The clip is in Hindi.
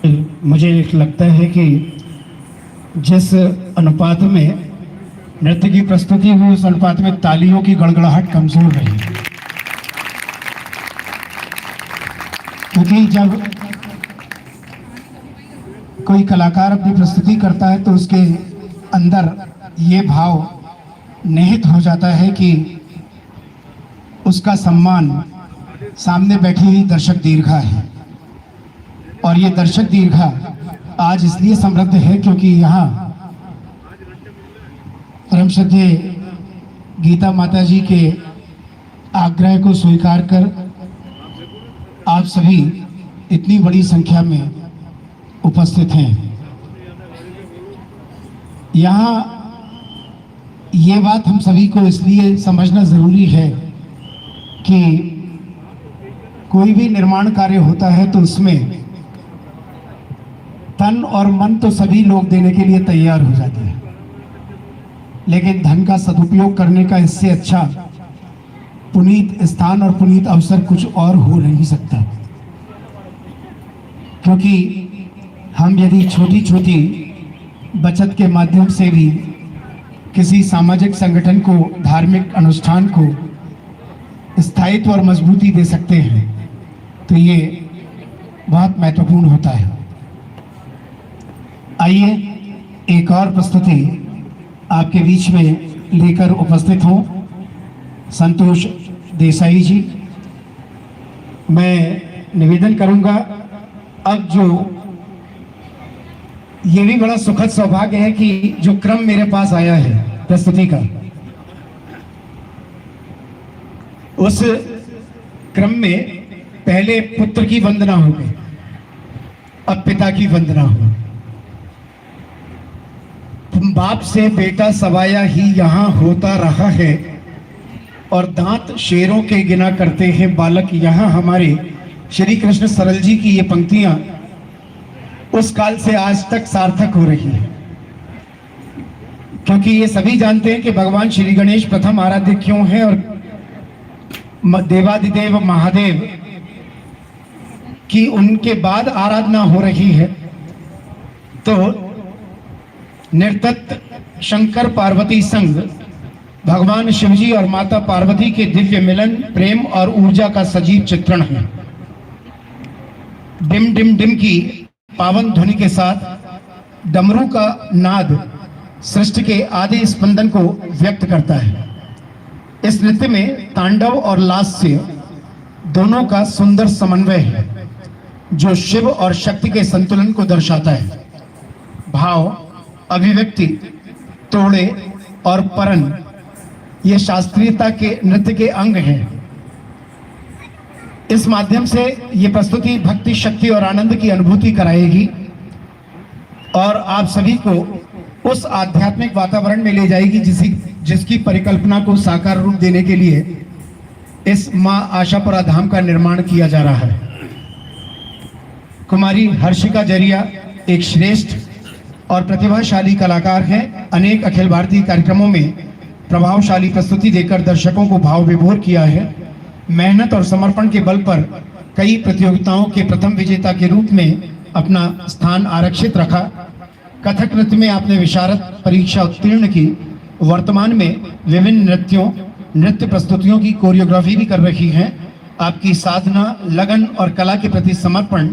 मुझे लगता है कि जिस अनुपात में नृत्य की प्रस्तुति हुई उस अनुपात में तालियों की गड़गड़ाहट कमजोर रही, क्योंकि जब कोई कलाकार अपनी प्रस्तुति करता है तो उसके अंदर ये भाव निहित हो जाता है कि उसका सम्मान सामने बैठी हुई दर्शक दीर्घा है। और ये दर्शक दीर्घा आज इसलिए समृद्ध है क्योंकि यहाँ परम श्रद्धेय गीता माता जी के आग्रह को स्वीकार कर आप सभी इतनी बड़ी संख्या में उपस्थित हैं। यहाँ ये बात हम सभी को इसलिए समझना जरूरी है कि कोई भी निर्माण कार्य होता है तो उसमें तन और मन तो सभी लोग देने के लिए तैयार हो जाते हैं, लेकिन धन का सदुपयोग करने का इससे अच्छा पुनीत स्थान और पुनीत अवसर कुछ और हो नहीं सकता। क्योंकि हम यदि छोटी छोटी बचत के माध्यम से भी किसी सामाजिक संगठन को, धार्मिक अनुष्ठान को स्थायित्व और मजबूती दे सकते हैं तो ये बहुत महत्वपूर्ण होता है। आइए एक और प्रस्तुति आपके बीच में लेकर उपस्थित हूँ। संतोष देसाई जी, मैं निवेदन करूंगा। अब जो ये भी बड़ा सुखद सौभाग्य है कि जो क्रम मेरे पास आया है प्रस्तुति का, उस क्रम में पहले पुत्र की वंदना हो गई, अब पिता की वंदना हो। बाप से बेटा सवाया ही यहाँ होता रहा है और दांत शेरों के गिना करते हैं बालक। यहाँ हमारे श्री कृष्ण सरल जी की ये पंक्तियां उस काल से आज तक सार्थक हो रही है, क्योंकि ये सभी जानते हैं कि भगवान श्री गणेश प्रथम आराध्य क्यों है और देवादिदेव महादेव की उनके बाद आराधना हो रही है। तो निर्तत्त शंकर पार्वती संग भगवान शिवजी और माता पार्वती के दिव्य मिलन, प्रेम और ऊर्जा का सजीव चित्रण है। डिम डिम डिम की पावन ध्वनि के साथ डमरू का नाद सृष्टि के आदि स्पंदन को व्यक्त करता है। इस नृत्य में तांडव और लास्य दोनों का सुंदर समन्वय है जो शिव और शक्ति के संतुलन को दर्शाता है। भाव, अभिव्यक्ति, तोड़े और परन ये शास्त्रीयता के नृत्य के अंग हैं। इस माध्यम से ये प्रस्तुति भक्ति, शक्ति और आनंद की अनुभूति कराएगी और आप सभी को उस आध्यात्मिक वातावरण में ले जाएगी जिसकी परिकल्पना को साकार रूप देने के लिए इस मां आशापुरा धाम का निर्माण किया जा रहा है। कुमारी हर्षिका जरिया एक श्रेष्ठ और प्रतिभाशाली कलाकार हैं। अनेक अखिल भारतीय कार्यक्रमों में प्रभावशाली प्रस्तुति देकर दर्शकों को भाव विभोर किया है। मेहनत और समर्पण के बल पर कई प्रतियोगिताओं के प्रथम विजेता के रूप में अपना स्थान आरक्षित रखा। कथक नृत्य में आपने विशारद परीक्षा उत्तीर्ण की। वर्तमान में विभिन्न नृत्य प्रस्तुतियों की कोरियोग्राफी भी कर रही हैं। आपकी साधना, लगन और कला के प्रति समर्पण